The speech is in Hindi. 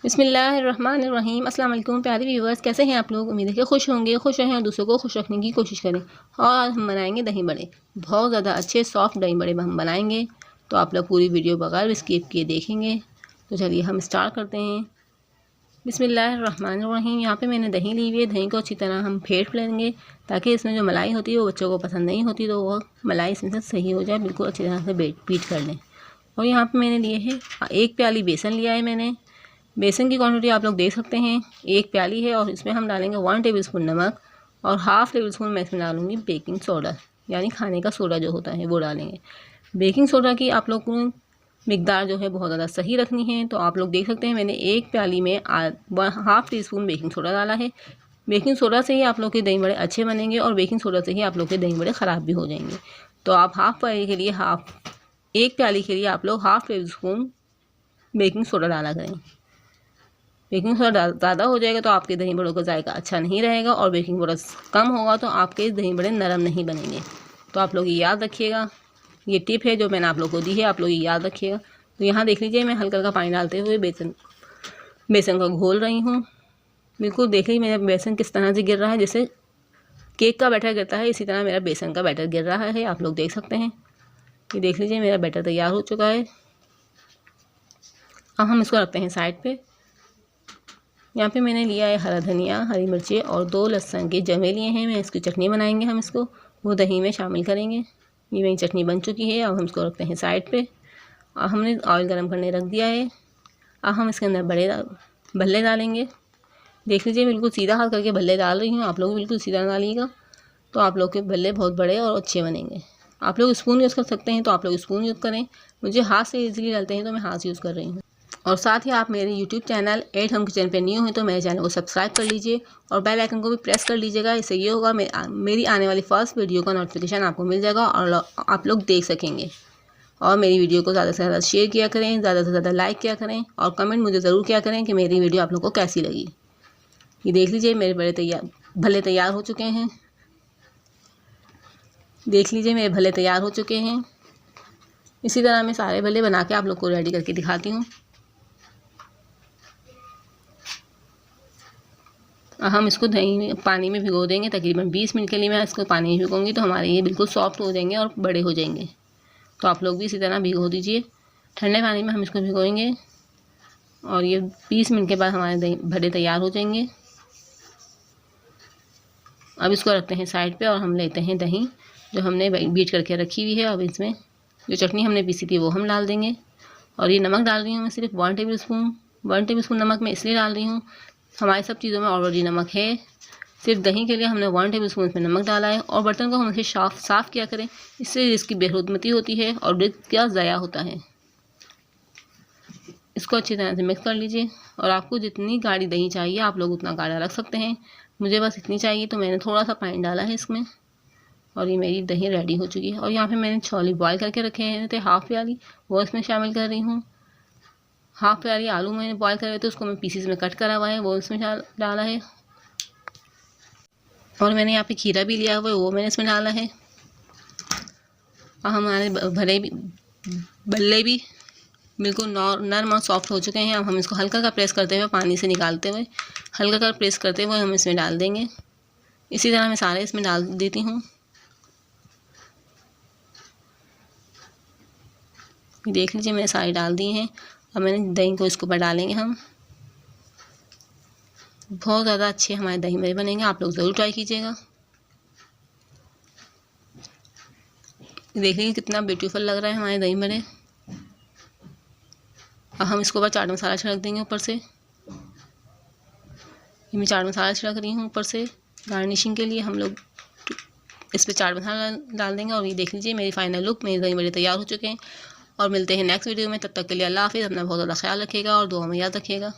बिस्मिल्लाहिर्रहमानिर्रहीम। अस्सलाम वालेकुम प्यारे व्यूवर्स, कैसे हैं आप लोग। उम्मीद है कि खुश होंगे, खुश रहें और दूसरों को खुश रखने की कोशिश करें। और आज हम बनाएंगे दही बड़े। बहुत ज़्यादा अच्छे सॉफ्ट दही बड़े हम बनाएंगे, तो आप लोग पूरी वीडियो बगैर स्किप किए देखेंगे। तो चलिए हम स्टार्ट करते हैं। बिस्मिल्लाहिर्रहमानिर्रहीम। यहाँ पे मैंने दही ली हुई है। दही को अच्छी तरह हम फेंट लेंगे, ताकि इसमें जो मलाई होती है वो बच्चों को पसंद नहीं होती, तो वो मलाई इसमें से सही हो जाए, बिल्कुल अच्छी तरह से बीट कर लें। और यहाँ पे मैंने लिए है 1 प्याली बेसन लिया है मैंने। बेसन की क्वांटिटी आप लोग देख सकते हैं, 1 प्याली है। और इसमें हम डालेंगे 1 टेबलस्पून नमक और हाफ़ टेबलस्पून मैं इसमें डालूँगी बेकिंग सोडा, यानी खाने का सोडा जो होता है वो डालेंगे। बेकिंग सोडा की आप लोग को मिकदार जो है बहुत ज़्यादा सही रखनी है। तो आप लोग देख सकते हैं मैंने 1 प्याली में half tea spoon baking soda डाला है। बेकिंग सोडा से ही आप लोग के दही बड़े अच्छे बनेंगे और बेकिंग सोडा से ही आप लोग के दही बड़े ख़राब भी हो जाएंगे। तो आप हाफ़ प्याली के लिए 1 प्याली के लिए आप लोग half table spoon baking soda डाला करें। बेकिंग सोडा ज़्यादा हो जाएगा तो आपके दही बड़ों का जायका अच्छा नहीं रहेगा, और बेकिंग सोडा कम होगा तो आपके दही बड़े नरम नहीं बनेंगे। तो आप लोग ये याद रखिएगा, ये टिप है जो मैंने आप लोग को दी है, आप लोग ये याद रखिएगा। तो यहाँ देख लीजिए मैं हल्का हल्का पानी डालते हुए बेसन का घोल रही हूँ। बिल्कुल देख लीजिए मेरा बेसन किस तरह से गिर रहा है, जैसे केक का बैटर गिरता है, इसी तरह मेरा बेसन का बैटर गिर रहा है। आप लोग देख सकते हैं, ये देख लीजिए मेरा बैटर तैयार हो चुका है। अब हम इसको रखते हैं साइड पे। यहाँ पे मैंने लिया है हरा धनिया, हरी मिर्ची और 2 लहसुन के जवे लिए हैं। मैं इसकी चटनी बनाएंगे, हम इसको वो दही में शामिल करेंगे। ये मेरी चटनी बन चुकी है। अब हम इसको रखते हैं साइड पे। और हमने ऑयल गरम करने रख दिया है। अब हम इसके अंदर भल्ले डालेंगे। देख लीजिए बिल्कुल सीधा हाथ करके भल्ले डाल रही हूँ, आप लोग बिल्कुल सीधा डालिएगा, तो आप लोग के भल्ले बहुत बड़े और अच्छे बनेंगे। आप लोग स्पून यूज़ कर सकते हैं तो आप लोग स्पून यूज़ करें। मुझे हाथ से ईजिली डालते हैं तो मैं हाथ से यूज़ कर रही हूँ। और साथ ही आप मेरे YouTube channel at home kitchen पे न्यू हैं तो मेरे चैनल को सब्सक्राइब कर लीजिए और बेल आइकन को भी प्रेस कर लीजिएगा। इससे ये होगा मेरी आने वाली फर्स्ट वीडियो का नोटिफिकेशन आपको मिल जाएगा और आप लोग देख सकेंगे। और मेरी वीडियो को ज़्यादा से ज़्यादा शेयर किया करें, ज़्यादा से ज़्यादा लाइक किया करें और कमेंट मुझे ज़रूर किया करें कि मेरी वीडियो आप लोग को कैसी लगी। ये देख लीजिए मेरे भले तैयार हो चुके हैं। देख लीजिए मेरे भले तैयार हो चुके हैं। इसी तरह मैं सारे भले बना के आप लोग को रेडी करके दिखाती हूँ। हम इसको पानी में भिगो देंगे, तकरीबन 20 मिनट के लिए मैं इसको पानी में भिगोंगी, तो हमारे ये बिल्कुल सॉफ्ट हो जाएंगे और बड़े हो जाएंगे। तो आप लोग भी इसी तरह भिगो दीजिए। ठंडे पानी में हम इसको भिगोएंगे और ये 20 मिनट के बाद हमारे भले तैयार हो जाएंगे। अब इसको रखते हैं साइड पे और हम लेते हैं दही जो हमने बीट करके रखी हुई है। अब इसमें जो चटनी हमने पीसी थी वो हम डाल देंगे। और ये नमक डाल रही हूँ मैं सिर्फ 1 टेबल स्पून नमक मैं इसलिए डाल रही हूँ, हमारी सब चीज़ों में ऑलरेडी नमक है। सिर्फ दही के लिए हमने 1 टेबल स्पून इसमें नमक डाला है। और बर्तन को हमेशा साफ़ किया करें, इससे इसकी बेहरमती होती है और क्या ज़ाया होता है। इसको अच्छी तरह से मिक्स कर लीजिए। और आपको जितनी गाढ़ी दही चाहिए आप लोग उतना गाढ़ा रख सकते हैं। मुझे बस इतनी चाहिए तो मैंने थोड़ा सा पानी डाला है इसमें। और ये मेरी दही रेडी हो चुकी है। और यहाँ पे मैंने छोले बॉयल करके रखे हैं थे हाफ़ प्याली, वो इसमें शामिल कर रही हूँ। हाफ़ प्याली आलू मैंने बॉयल करे थे, उसको मैं पीसेस में कट करा हुआ है, वो इसमें डाला है। और मैंने यहाँ पे खीरा भी लिया हुआ है, वो मैंने इसमें डाला है। और हमारे बल्ले भी बिल्कुल नरम और सॉफ्ट हो चुके हैं। अब हम इसको हल्का का प्रेस करते हुए पानी से निकालते हुए हल्का का प्रेस करते हुए हम इसमें डाल देंगे। इसी तरह मैं सारे इसमें डाल देती हूँ। देख लीजिए मैंने सारे डाल दिए हैं। अब मैंने दही को इसके ऊपर डालेंगे हम। बहुत ज़्यादा अच्छे हमारे दही बड़े बनेंगे, आप लोग ज़रूर ट्राई कीजिएगा। देख लीजिए कितना ब्यूटीफुल लग रहा है हमारे दही बड़े। अब हम इसके ऊपर चाट मसाला छिड़क देंगे ऊपर से। मैं चाट मसाला छिड़क रही हूँ ऊपर से गार्निशिंग के लिए। हम लोग इस पर चाट मसाला डाल देंगे। और ये देख लीजिए मेरी फाइनल लुक, मेरे दही बड़े तैयार हो चुके हैं। और मिलते हैं नेक्स्ट वीडियो में, तब तक के लिए अल्लाह हाफिज़। अपना बहुत ज़्यादा ख्याल रखिएगा और दुआ में याद रखिएगा।